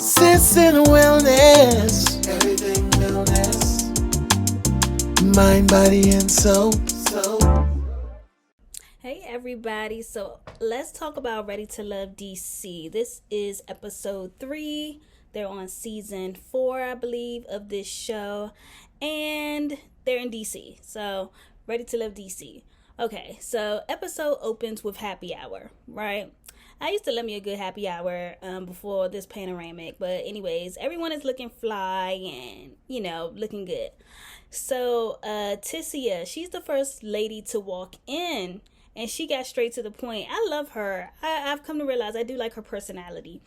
Sis and wellness, everything wellness, mind, body, and soul. Hey everybody, so let's talk about Ready to Love DC. This is episode 3. They're on season 4, I believe, of this show, and they're in DC. So, Ready to Love DC. Okay, so episode opens with happy hour, right? I used to love me a good happy hour before this panoramic, but anyways, everyone is looking fly and, looking good. So, Tissia, she's the first lady to walk in, and she got straight to the point. I love her. I've come to realize I do like her personality.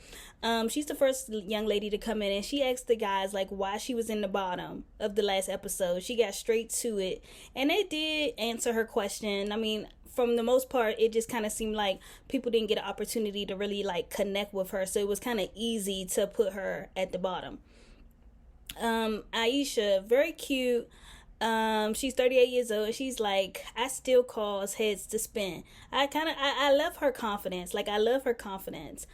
She's the first young lady to come in, and she asked the guys like why she was in the bottom of the last episode. She got straight to it, and they did answer her question. I mean, from the most part, it just kind of seemed like people didn't get an opportunity to really like connect with her, so it was kind of easy to put her at the bottom. Aisha, very cute. She's 38 years old. She's like, I still cause heads to spin. I love her confidence. Like, I love her confidence.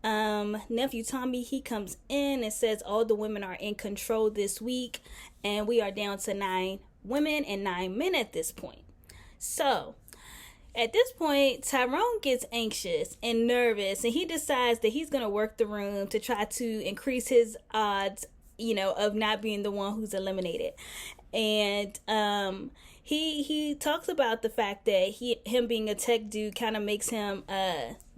Nephew Tommy, he comes in and says all the women are in control this week, and we are down to 9 women and 9 men at this point. So, at this point, Tyrone gets anxious and nervous, and he decides that he's going to work the room to try to increase his odds, of not being the one who's eliminated. And he talks about the fact that him being a tech dude kind of makes him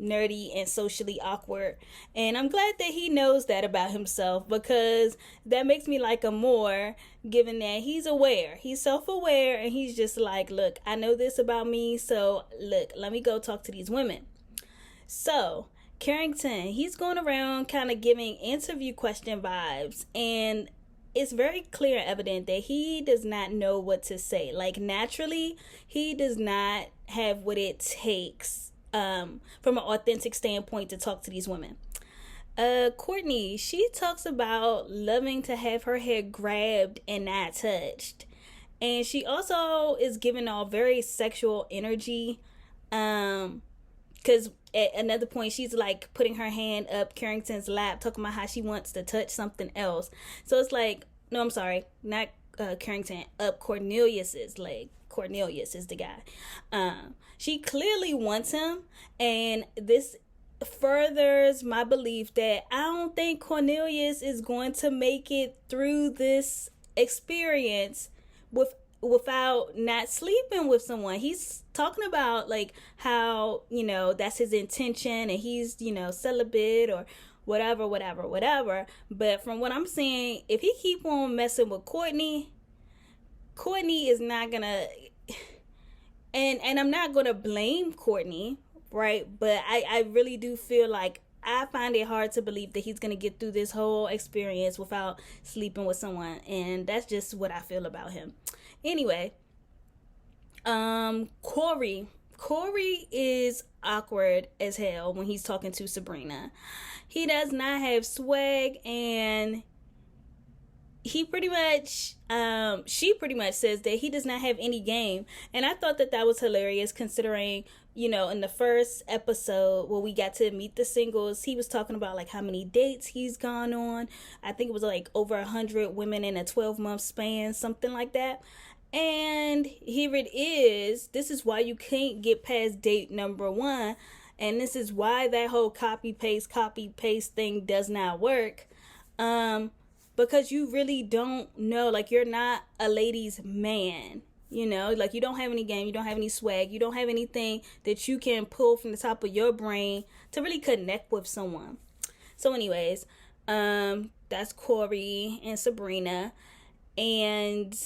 nerdy and socially awkward. And I'm glad that he knows that about himself, because that makes me like him more, given that he's aware. He's self-aware, and he's just like, look, I know this about me, so look, let me go talk to these women. So Carrington, he's going around kind of giving interview question vibes, and it's very clear and evident that he does not know what to say. Like, naturally, he does not have what it takes from an authentic standpoint to talk to these women. Courtney, she talks about loving to have her hair grabbed and not touched. And she also is giving all very sexual energy. Because at another point, she's like putting her hand up Carrington's lap, talking about how she wants to touch something else. So it's like, no, I'm sorry, not Carrington, up Cornelius's leg. Cornelius is the guy. She clearly wants him, and this furthers my belief that I don't think Cornelius is going to make it through this experience without not sleeping with someone. He's talking about like how, that's his intention, and he's, celibate or whatever. But from what I'm seeing, if he keep on messing with Courtney is not gonna, and I'm not gonna blame Courtney, right? But I really do feel like I find it hard to believe that he's gonna get through this whole experience without sleeping with someone, and that's just what I feel about him. Anyway, Corey is awkward as hell when he's talking to Sabrina. He does not have swag, and she pretty much says that he does not have any game. And I thought that was hilarious, considering, in the first episode where we got to meet the singles, he was talking about like how many dates he's gone on. I think it was like over 100 women in a 12-month span, something like that. And here it is. This is why you can't get past date number 1. And this is why that whole copy paste thing does not work. Because you really don't know, like, you're not a ladies' man. Like, you don't have any game, you don't have any swag, you don't have anything that you can pull from the top of your brain to really connect with someone. So anyways, that's Corey and Sabrina. And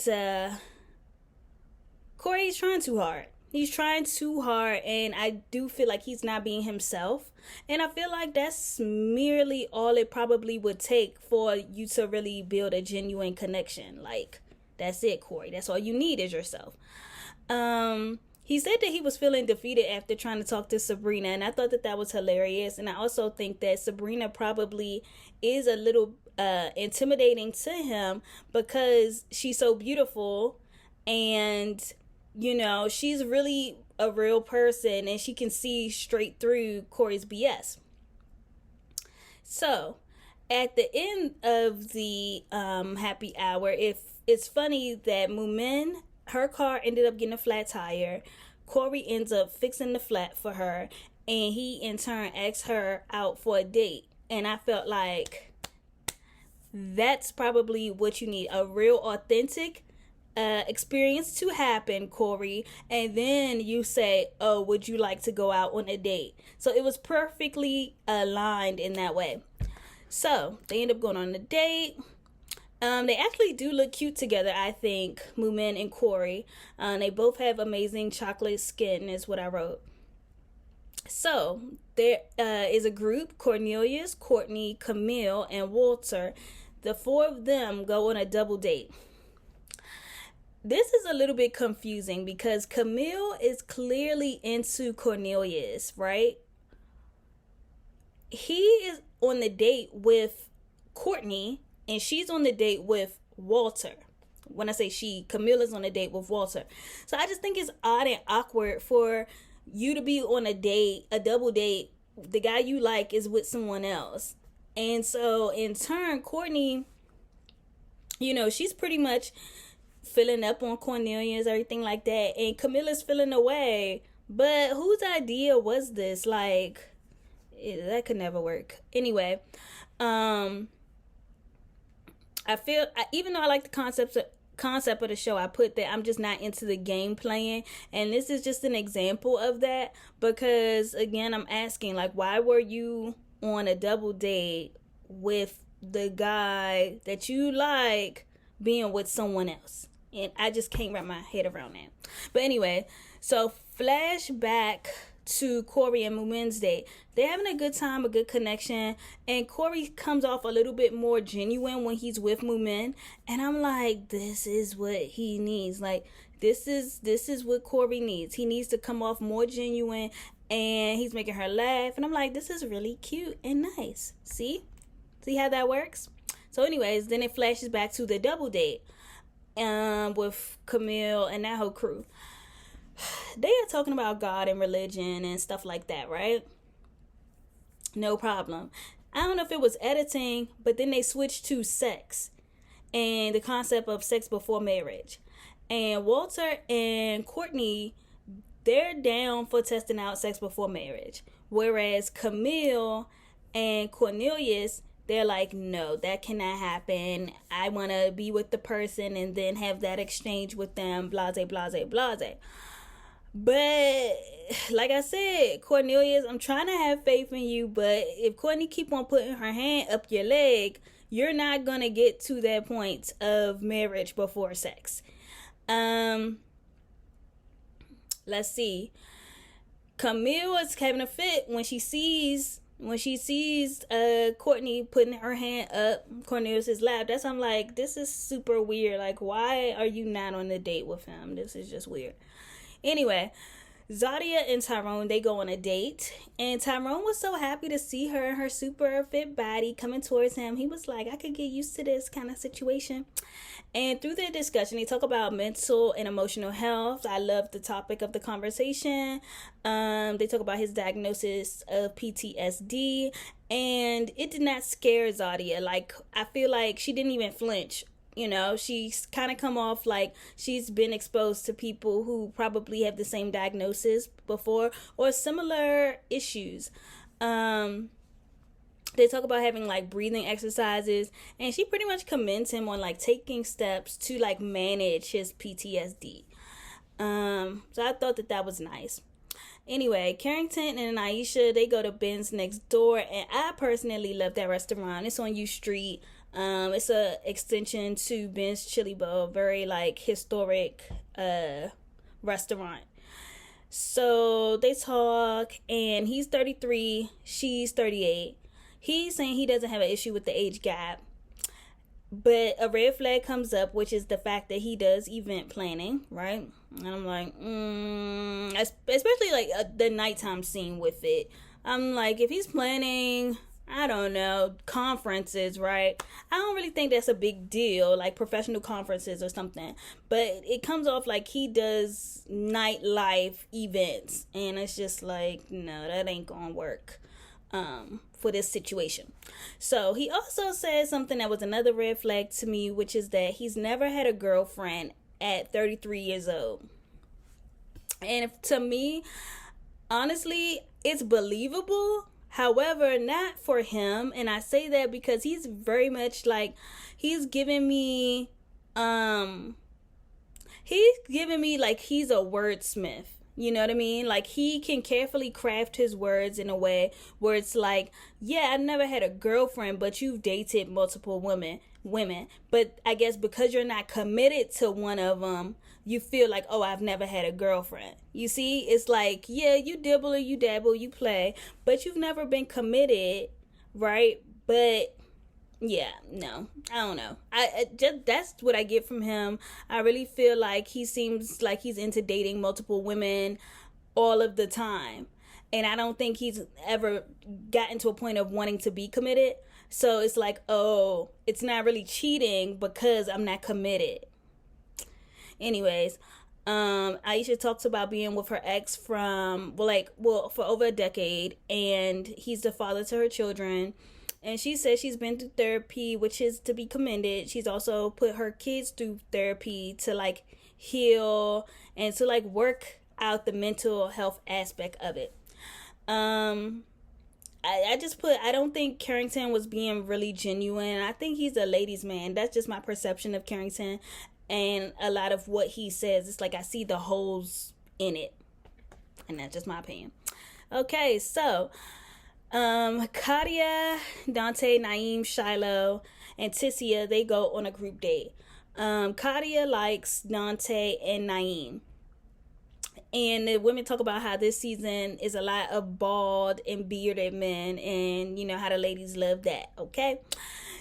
Corey's trying too hard. He's trying too hard, and I do feel like he's not being himself. And I feel like that's merely all it probably would take for you to really build a genuine connection. Like, that's it, Corey. That's all you need is yourself. He said that he was feeling defeated after trying to talk to Sabrina, and I thought that was hilarious. And I also think that Sabrina probably is a little intimidating to him, because she's so beautiful, and she's really a real person, and she can see straight through Corey's BS. So at the end of the happy hour, if it's funny that Moomin, her car ended up getting a flat tire. Corey ends up fixing the flat for her, and he in turn asks her out for a date. And I felt like that's probably what you need, a real authentic experience to happen, Corey, and then you say, oh, would you like to go out on a date? So it was perfectly aligned in that way. So they end up going on a date. They actually do look cute together, I think, Moomin and Corey. They both have amazing chocolate skin, is what I wrote. So there is a group: Cornelius, Courtney, Camille, and Walter. The four of them go on a double date. This is a little bit confusing because Camille is clearly into Cornelius, right? He is on the date with Courtney, and she's on the date with Walter. When I say she, Camille is on a date with Walter. So I just think it's odd and awkward for you to be on a date, a double date. The guy you like is with someone else. And so in turn, Courtney, she's pretty much filling up on Cornelius, everything like that, and Camilla's feeling away. But whose idea was this? Like, that could never work. Anyway, I feel, even though I like the concept of the show, I put that I'm just not into the game playing, and this is just an example of that, because again, I'm asking, like, why were you on a double date with the guy that you like being with someone else? And I just can't wrap my head around that. But anyway, so flashback to Corey and Moomin's date. They're having a good time, a good connection, and Corey comes off a little bit more genuine when he's with Moomin, and I'm like, this is what he needs. Like, this is what Corey needs. He needs to come off more genuine, and he's making her laugh, and I'm like, this is really cute and nice. See how that works? So anyways, then it flashes back to the double date with Camille and that whole crew. They are talking about God and religion and stuff like that, right? No problem. I don't know if it was editing, but then they switched to sex and the concept of sex before marriage. And Walter and Courtney, they're down for testing out sex before marriage. Whereas Camille and Cornelius, they're like, no, that cannot happen. I want to be with the person and then have that exchange with them, blase, blase, blase. But like I said, Cornelius, I'm trying to have faith in you, but if Courtney keep on putting her hand up your leg, you're not going to get to that point of marriage before sex. Let's see. Camille is having a fit when she sees Courtney putting her hand up Cornelius's lap. That's, I'm like, this is super weird. Like, why are you not on a date with him? This is just weird. Anyway, Zadia and Tyrone, they go on a date, and Tyrone was so happy to see her and her super fit body coming towards him. He was like, I could get used to this kind of situation. And through their discussion, they talk about mental and emotional health. I love the topic of the conversation. They talk about his diagnosis of PTSD, and it did not scare Zadia. Like, I feel like she didn't even flinch. She's kind of come off like she's been exposed to people who probably have the same diagnosis before or similar issues. They talk about having like breathing exercises, and she pretty much commends him on like taking steps to like manage his PTSD. So I thought that was nice. Anyway, Carrington and Aisha, they go to Ben's Next Door, and I personally love that restaurant. It's on U Street. It's a extension to Ben's Chili Bowl, very like historic restaurant. So they talk, and he's 33, she's 38. He's saying he doesn't have an issue with the age gap, but a red flag comes up, which is the fact that he does event planning, right? And I'm like, especially like the nighttime scene with it. I'm like, if he's planning, I don't know, conferences, right? I don't really think that's a big deal, like professional conferences or something. But it comes off like he does nightlife events. And it's just like, no, that ain't gonna work for this situation. So he also said something that was another red flag to me, which is that he's never had a girlfriend at 33 years old. And to me, honestly, it's believable. However, not for him. And I say that because he's very much like, he's giving me like he's a wordsmith. You know what I mean? Like, he can carefully craft his words in a way where it's like, yeah, I never had a girlfriend, but you've dated multiple women. But I guess because you're not committed to one of them, you feel like, oh, I've never had a girlfriend. You see, it's like, yeah, you dibble or you dabble, you play, but you've never been committed, right? But yeah, no, I don't know. I just, that's what I get from him. I really feel like he seems like he's into dating multiple women all of the time. And I don't think he's ever gotten to a point of wanting to be committed. So it's like, oh, it's not really cheating because I'm not committed. Anyways, Aisha talks about being with her ex for over a decade, and he's the father to her children. And she says she's been through therapy, which is to be commended. She's also put her kids through therapy to like heal and to like work out the mental health aspect of it. I don't think Carrington was being really genuine. I think he's a ladies' man. That's just my perception of Carrington. And a lot of what he says, it's like I see the holes in it. And that's just my opinion. Okay, so Katia, Dante, Naeem, Shiloh, and Tissia, they go on a group date. Katia likes Dante and Naeem. And the women talk about how this season is a lot of bald and bearded men, and you know how the ladies love that, okay?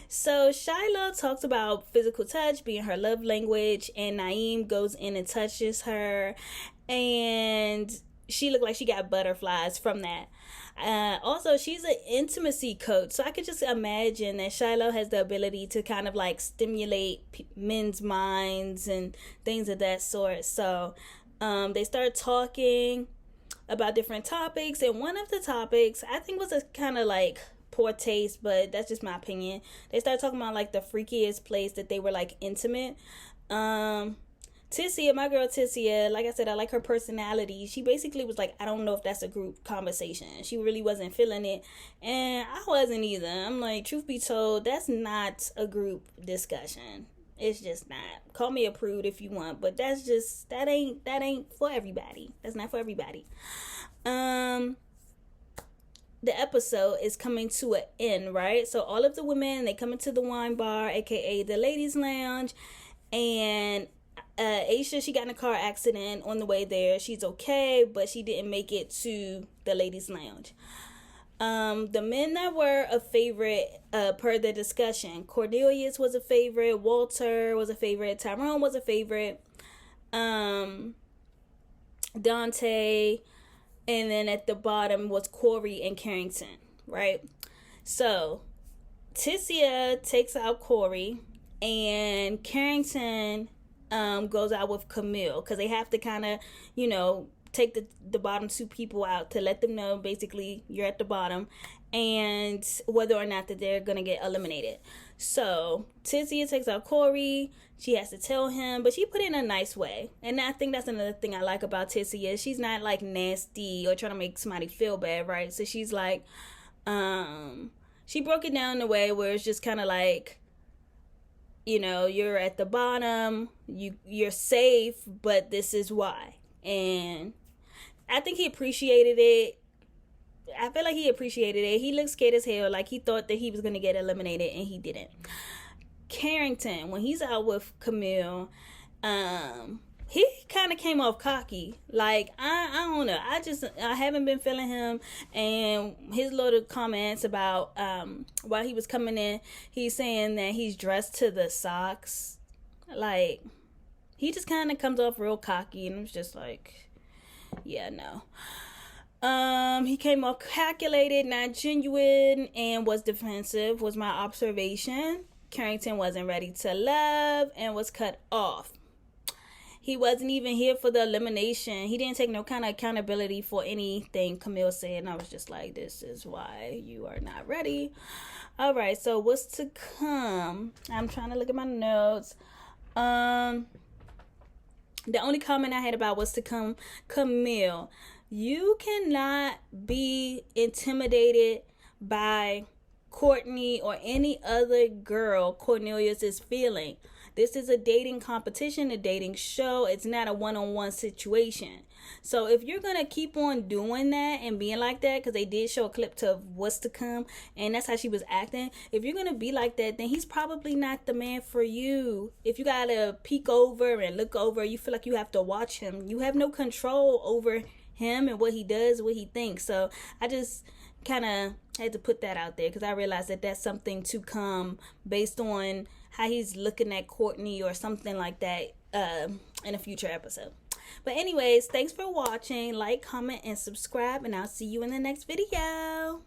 So Shiloh talks about physical touch being her love language, and Naeem goes in and touches her, and she looked like she got butterflies from that. Also, she's an intimacy coach, so I could just imagine that Shiloh has the ability to kind of like stimulate men's minds and things of that sort. So they start talking about different topics, and one of the topics I think was a kind of like poor taste, but that's just my opinion. They started talking about like the freakiest place that they were like intimate. Tissia, my girl Tissia, like I said, I like her personality. She basically was like, I don't know if that's a group conversation. She really wasn't feeling it, and I wasn't either. I'm like, truth be told, that's not a group discussion. It's just not. Call me a prude if you want, but that's just, that ain't for everybody. That's not for everybody. The episode is coming to an end, right? So all of the women, they come into the wine bar, aka the ladies' lounge, and Aisha, she got in a car accident on the way there. She's okay, but she didn't make it to the ladies' lounge. The men that were a favorite per the discussion, Cornelius was a favorite, Walter was a favorite, Tyrone was a favorite, Dante, and then at the bottom was Corey and Carrington, right? So Tissia takes out Corey, and Carrington goes out with Camille, because they have to kind of, you know, take the bottom two people out to let them know basically you're at the bottom and whether or not that they're gonna get eliminated. So Tissia takes out Corey. She has to tell him, but she put it in a nice way, and I think that's another thing I like about Tissia. She's not like nasty or trying to make somebody feel bad, right? So she's like, she broke it down in a way where it's just kind of like, you know, you're at the bottom, you're safe, but this is why. And I think he appreciated it. I feel like he appreciated it. He looked scared as hell, like he thought that he was going to get eliminated, and he didn't. Carrington, when he's out with Camille, he kind of came off cocky. Like, I don't know. I haven't been feeling him. And his little comments about while he was coming in, he's saying that he's dressed to the socks. Like, he just kind of comes off real cocky, and it's just like, yeah, no. He came off calculated, not genuine, and was defensive, was my observation. Carrington wasn't ready to love and was cut off. He wasn't even here for the elimination. He didn't take no kind of accountability for anything Camille said. And I was just like, this is why you are not ready. All right, so what's to come? I'm trying to look at my notes. The only comment I had about what's to come, Camille, you cannot be intimidated by Courtney or any other girl Cornelius is feeling. This is a dating competition, a dating show. It's not a one-on-one situation. So if you're going to keep on doing that and being like that, because they did show a clip to what's to come, and that's how she was acting. If you're going to be like that, then he's probably not the man for you. If you got to peek over and look over, you feel like you have to watch him. You have no control over him and what he does, what he thinks. So I just kind of had to put that out there because I realized that that's something to come based on how he's looking at Courtney or something like that in a future episode. But anyways, thanks for watching. Like, comment, and subscribe, and I'll see you in the next video.